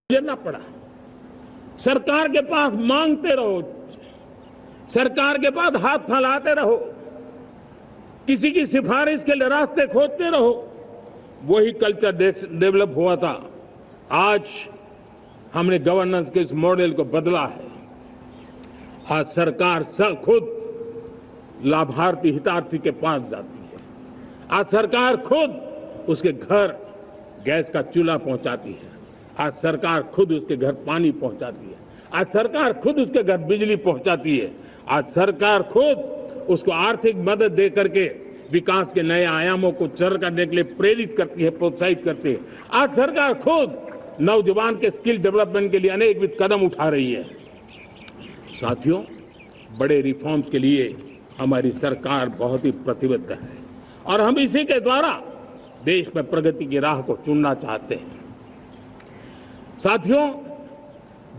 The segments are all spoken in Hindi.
गुजरना पड़ा। सरकार के पास मांगते रहो, सरकार के पास हाथ फैलाते रहो, किसी की सिफारिश के लिए रास्ते खोजते रहो। वही कल्चर डेवलप हुआ था। आज हमने गवर्नेंस के इस मॉडल को बदला है। आज सरकार खुद लाभार्थी हितार्थी के पास जाती है। आज सरकार खुद उसके घर गैस का चूल्हा पहुंचाती है। आज सरकार खुद उसके घर पानी पहुंचाती है। आज सरकार खुद उसके घर बिजली पहुंचाती है। आज सरकार खुद उसको आर्थिक मदद दे करके विकास के नए आयामों को सर करने के लिए प्रेरित करती है, प्रोत्साहित करती है। आज सरकार खुद नौजवान के स्किल डेवलपमेंट के लिए अनेकविध कदम उठा रही है। साथियों, बड़े रिफॉर्म्स के लिए हमारी सरकार बहुत ही प्रतिबद्ध है और हम इसी के द्वारा देश में प्रगति की राह को चुनना चाहते हैं। साथियों,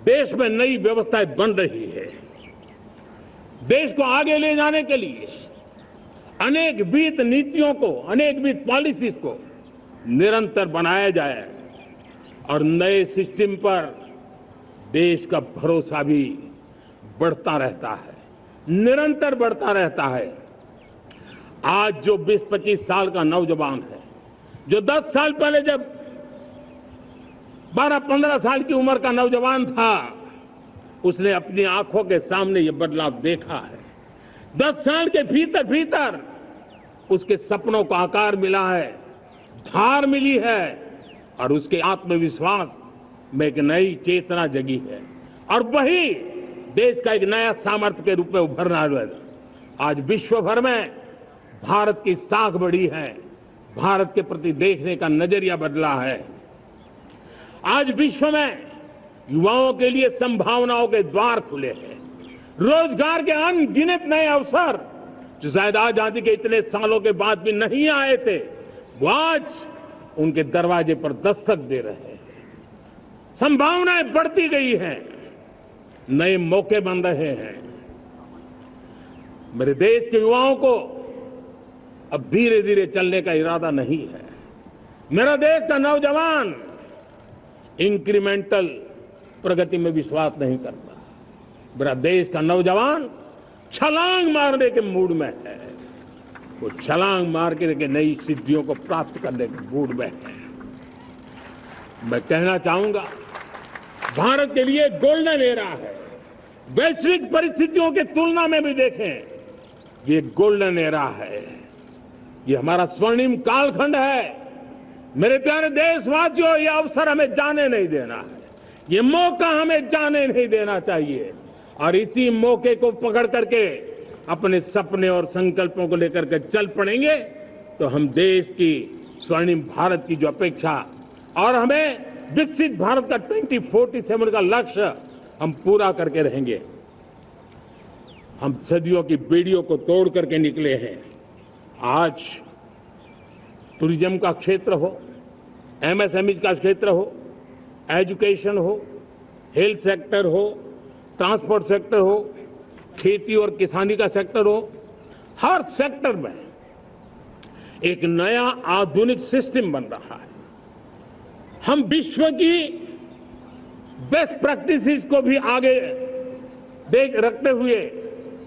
देश में नई व्यवस्थाएं बन रही है। देश को आगे ले जाने के लिए अनेकविध नीतियों को, अनेकविध पॉलिसीज को निरंतर बनाया जाए और नए सिस्टम पर देश का भरोसा भी बढ़ता रहता है, निरंतर बढ़ता रहता है। आज जो 20-25 साल का नौजवान है, जो 10 साल पहले जब 12-15 साल की उम्र का नौजवान था, उसने अपनी आंखों के सामने ये बदलाव देखा है। 10 साल के भीतर भीतर उसके सपनों को आकार मिला है, धार मिली है और उसके आत्मविश्वास में एक नई चेतना जगी है और वही देश का एक नया सामर्थ्य के रूप में उभरना है। आज विश्व भर में भारत की साख बढ़ी है, भारत के प्रति देखने का नजरिया बदला है। आज विश्व में युवाओं के लिए संभावनाओं के द्वार खुले हैं। रोजगार के अनगिनत नए अवसर जो शायद आजादी के इतने सालों के बाद भी नहीं आए थे, वो आज उनके दरवाजे पर दस्तक दे रहे हैं। संभावनाएं बढ़ती गई हैं, नए मौके बन रहे हैं। मेरे देश के युवाओं को अब धीरे धीरे चलने का इरादा नहीं है। मेरा देश का नौजवान इंक्रीमेंटल प्रगति में विश्वास नहीं करता। मेरा देश का नौजवान छलांग मारने के मूड में है। वो छलांग मार के नई सिद्धियों को प्राप्त करने के मूड में है। मैं कहना चाहूंगा, भारत के लिए गोल्डन एरा है। वैश्विक परिस्थितियों की तुलना में भी देखें, ये गोल्डन एरा है। ये हमारा स्वर्णिम कालखंड है। मेरे प्यारे देशवासियों, ये अवसर हमें जाने नहीं देना है। ये मौका हमें जाने नहीं देना चाहिए और इसी मौके को पकड़ करके अपने सपने और संकल्पों को लेकर के चल पड़ेंगे तो हम देश की स्वर्णिम भारत की जो अपेक्षा और हमें विकसित भारत का 2047 का लक्ष्य हम पूरा करके रहेंगे। हम सदियों की बेड़ियों को तोड़ करके निकले हैं। आज टूरिज्म का क्षेत्र हो, एमएसएमई का क्षेत्र हो, एजुकेशन हो, हेल्थ सेक्टर हो, ट्रांसपोर्ट सेक्टर हो, खेती और किसानी का सेक्टर हो, हर सेक्टर में एक नया आधुनिक सिस्टम बन रहा है। हम विश्व की बेस्ट प्रैक्टिसेस को भी आगे देख रखते हुए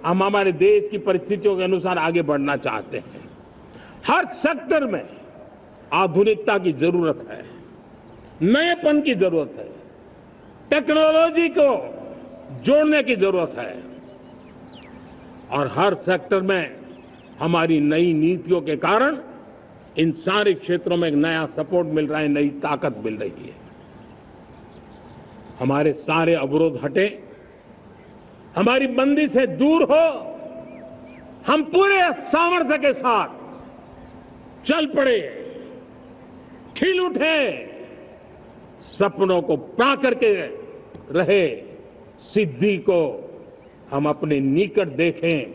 हम हमारे देश की परिस्थितियों के अनुसार आगे बढ़ना चाहते हैं। हर सेक्टर में आधुनिकता की जरूरत है, नएपन की जरूरत है, टेक्नोलॉजी को जोड़ने की जरूरत है और हर सेक्टर में हमारी नई नीतियों के कारण इन सारे क्षेत्रों में एक नया सपोर्ट मिल रहा है, नई ताकत मिल रही है। हमारे सारे अवरोध हटे, हमारी बंदी से दूर हो, हम पूरे सामर्थ्य के साथ चल पड़े, खिल उठे, सपनों को पा करके रहे, सिद्धि को हम अपने निकट देखें,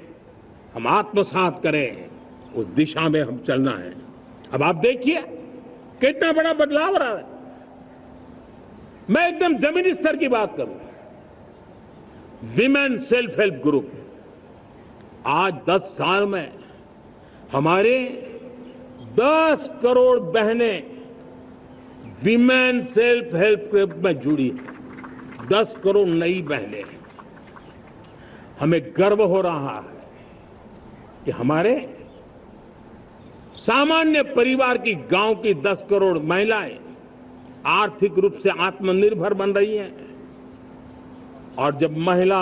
हम आत्मसात करें, उस दिशा में हम चलना है। अब आप देखिए कितना बड़ा बदलाव रहा है। मैं एकदम जमीनी स्तर की बात करूं, विमेन सेल्फ हेल्प ग्रुप आज 10 साल में हमारे 10 करोड़ बहनें विमेन सेल्फ हेल्प ग्रुप में जुड़ी है। 10 करोड़ नई बहनें हैं। हमें गर्व हो रहा है कि हमारे सामान्य परिवार की गांव की 10 करोड़ महिलाएं आर्थिक रूप से आत्मनिर्भर बन रही हैं। और जब महिला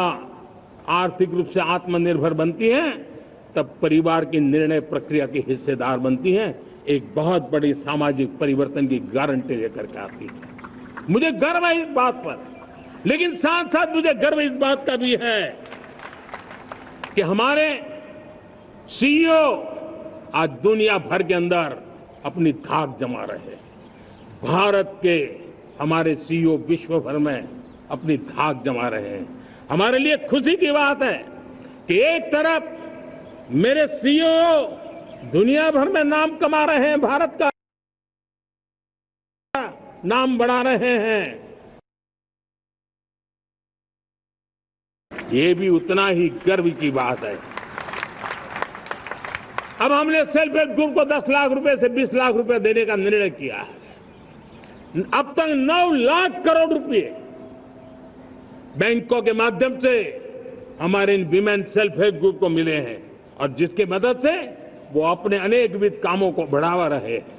आर्थिक रूप से आत्मनिर्भर बनती हैं, तब परिवार की निर्णय प्रक्रिया की हिस्सेदार बनती हैं। एक बहुत बड़ी सामाजिक परिवर्तन की गारंटी लेकर के आती है। मुझे गर्व है इस बात पर, लेकिन साथ साथ मुझे गर्व इस बात का भी है कि हमारे सीईओ आज दुनिया भर के अंदर अपनी धाक जमा रहे हैं। भारत के हमारे सीईओ विश्व भर में अपनी धाक जमा रहे हैं। हमारे लिए खुशी की बात है कि एक तरफ मेरे सीईओ दुनिया भर में नाम कमा रहे हैं, भारत का नाम बढ़ा रहे हैं, ये भी उतना ही गर्व की बात है। अब हमने सेल्फ हेल्प ग्रुप को 10 लाख रुपए से 20 लाख रुपए देने का निर्णय किया है। अब तक 9 लाख करोड़ रुपए बैंकों के माध्यम से हमारे इन विमेन सेल्फ हेल्प ग्रुप को मिले हैं, और जिसकी मदद से वो अपने अनेकविध कामों को बढ़ावा रहे हैं।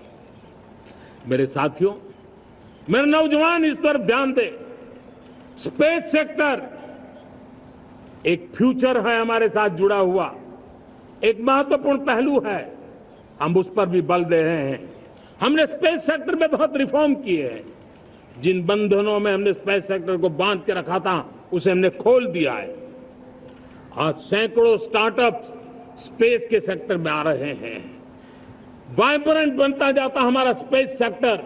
मेरे साथियों, मेरे नौजवान इस तरफ ध्यान दें। स्पेस सेक्टर एक फ्यूचर है हमारे साथ जुड़ा हुआ, एक महत्वपूर्ण पहलू है। हम उस पर भी बल दे रहे हैं। हमने स्पेस सेक्टर में बहुत रिफॉर्म किए हैं। जिन बंधनों में हमने स्पेस सेक्टर को बांध के रखा था, उसे हमने खोल दिया है। आज सैकड़ों स्टार्टअप्स स्पेस के सेक्टर में आ रहे हैं। वाइब्रेंट बनता जाता हमारा स्पेस सेक्टर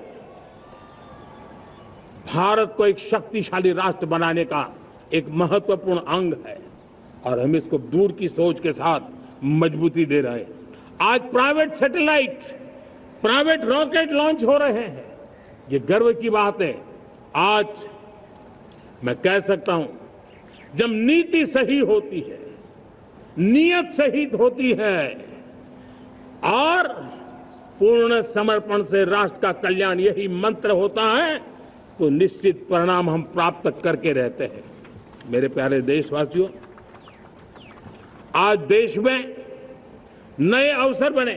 भारत को एक शक्तिशाली राष्ट्र बनाने का एक महत्वपूर्ण अंग है, और हम इसको दूर की सोच के साथ मजबूती दे रहे हैं। आज private satellite, private rocket launch हो रहे हैं। ये गर्व की बात है। आज मैं कह सकता हूं, जब नीति सही होती है, नियत सही होती है और पूर्ण समर्पण से राष्ट्र का कल्याण यही मंत्र होता है, तो निश्चित परिणाम हम प्राप्त करके रहते हैं। मेरे प्यारे देशवासियों, आज देश में नए अवसर बने,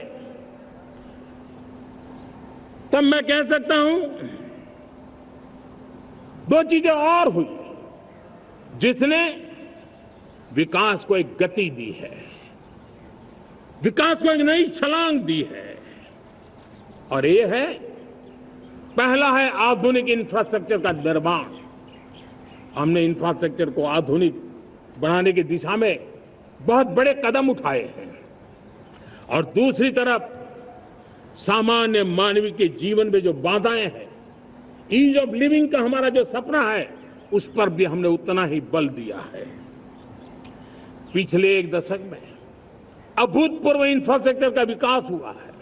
तब मैं कह सकता हूं 2 चीजें और हुई जिसने विकास को एक गति दी है, विकास को एक नई छलांग दी है। और ये है, पहला है आधुनिक इंफ्रास्ट्रक्चर का निर्माण। हमने इंफ्रास्ट्रक्चर को आधुनिक बनाने की दिशा में बहुत बड़े कदम उठाए हैं। और दूसरी तरफ सामान्य मानवीय के जीवन में जो बाधाएं हैं, ईज ऑफ लिविंग का हमारा जो सपना है, उस पर भी हमने उतना ही बल दिया है। पिछले 1 दशक में अभूतपूर्व इंफ्रास्ट्रक्चर का विकास हुआ है।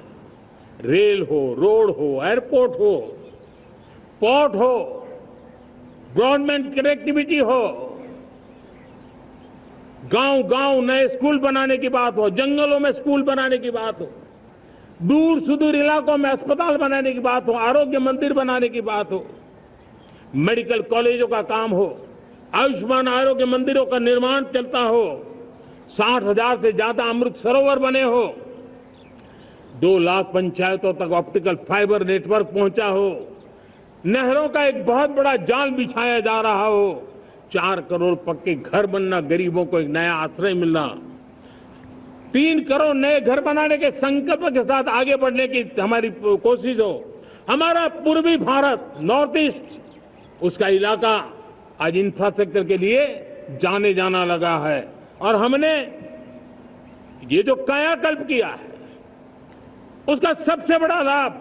रेल हो, रोड हो, एयरपोर्ट हो, पोर्ट हो, ब्रॉडबैंड कनेक्टिविटी हो, गांव-गांव नए स्कूल बनाने की बात हो, जंगलों में स्कूल बनाने की बात हो, दूर सुदूर इलाकों में अस्पताल बनाने की बात हो, आरोग्य मंदिर बनाने की बात हो, मेडिकल कॉलेजों का काम हो, आयुष्मान आरोग्य मंदिरों का निर्माण चलता हो, 60,000 से ज्यादा अमृत सरोवर बने हो, 2 लाख पंचायतों तक ऑप्टिकल फाइबर नेटवर्क पहुंचा हो, नहरों का एक बहुत बड़ा जाल बिछाया जा रहा हो, 4 करोड़ पक्के घर बनना, गरीबों को एक नया आश्रय मिलना, 3 करोड़ नए घर बनाने के संकल्प के साथ आगे बढ़ने की हमारी कोशिश हो। हमारा पूर्वी भारत, नॉर्थ ईस्ट, उसका इलाका आज इंफ्रास्ट्रक्चर के लिए जाने जाना लगा है। और हमने ये जो कायाकल्प किया है, उसका सबसे बड़ा लाभ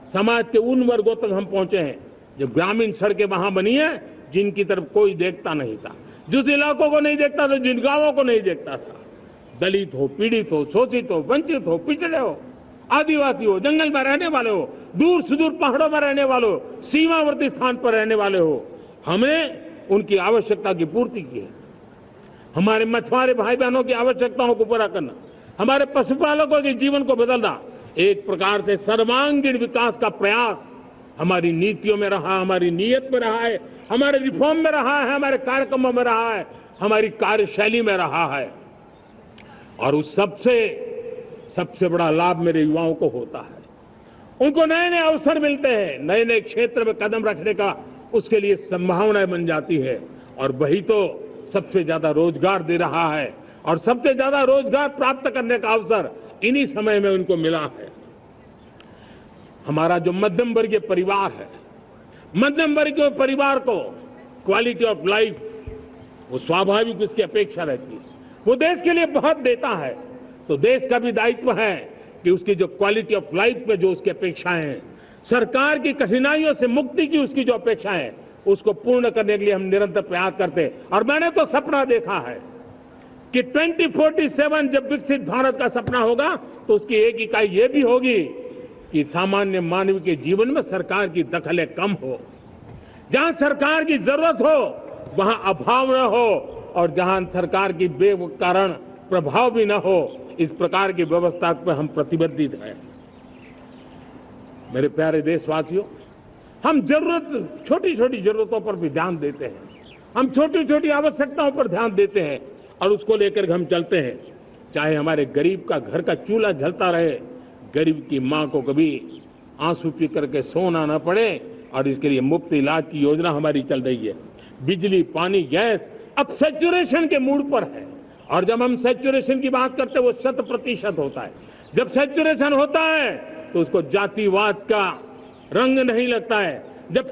समाज के उन वर्गों तक हम पहुंचे हैं जो ग्रामीण सड़कें वहां बनी है जिनकी तरफ कोई देखता नहीं था, जिस इलाकों को नहीं देखता था, जिन गांवों को नहीं देखता था। दलित हो, पीड़ित हो, शोषित हो, वंचित हो, पिछड़े हो, आदिवासी हो, जंगल में रहने वाले हो, दूर सुदूर पहाड़ों में रहने वाले हो, सीमावर्ती स्थान पर रहने वाले हो, हमने उनकी आवश्यकता की पूर्ति की है। हमारे मछुआरे भाई बहनों की आवश्यकताओं को पूरा करना, हमारे पशुपालकों के जीवन को बदलना, एक प्रकार से सर्वांगीण विकास का प्रयास हमारी नीतियों में रहा, हमारी नीयत में रहा है, हमारे रिफॉर्म में रहा है, हमारे कार्यक्रमों में रहा है, हमारी कार्यशैली में रहा है। और उस सबसे बड़ा लाभ मेरे युवाओं को होता है। उनको नए नए अवसर मिलते हैं, नए नए क्षेत्र में कदम रखने का उसके लिए संभावनाएं बन जाती है। और वही तो सबसे ज्यादा रोजगार दे रहा है। और सबसे ज्यादा रोजगार प्राप्त करने का अवसर इन्हीं समय में उनको मिला है। हमारा जो मध्यम वर्गीय परिवार है, मध्यम वर्गीय परिवार को क्वालिटी ऑफ लाइफ, वो स्वाभाविक उसकी अपेक्षा रहती है। वो देश के लिए बहुत देता है, तो देश का भी दायित्व है कि उसकी जो क्वालिटी ऑफ लाइफ पे जो उसकी अपेक्षाएं हैं, सरकार की कठिनाइयों से मुक्ति की उसकी जो अपेक्षाएं हैं, उसको पूर्ण करने के लिए हम निरंतर प्रयास करते हैं। और मैंने तो सपना देखा है कि 2047 जब विकसित भारत का सपना होगा तो उसकी एक इकाई ये भी होगी कि सामान्य मानव के जीवन में सरकार की दखलें कम हो, जहां सरकार की जरूरत हो वहां अभाव न हो, और जहां सरकार की बेकारण प्रभाव भी न हो, इस प्रकार की व्यवस्था पर हम प्रतिबद्ध हैं। मेरे प्यारे देशवासियों, हम छोटी छोटी जरूरतों पर भी ध्यान देते हैं, हम छोटी छोटी आवश्यकताओं पर ध्यान देते हैं और उसको लेकर हम चलते हैं। चाहे हमारे गरीब का घर का चूल्हा जलता रहे, गरीब की मां को कभी आंसू पी करके सोना न पड़े, और इसके लिए मुफ्त इलाज की योजना हमारी चल रही है। बिजली, पानी, गैस अब सैचुरेशन के मूड पर है। और जब हम सैचुरेशन की बात करते हैं वो 100% होता है। जब सैचुरेशन होता है तो उसको जातिवाद का रंग नहीं लगता है। जब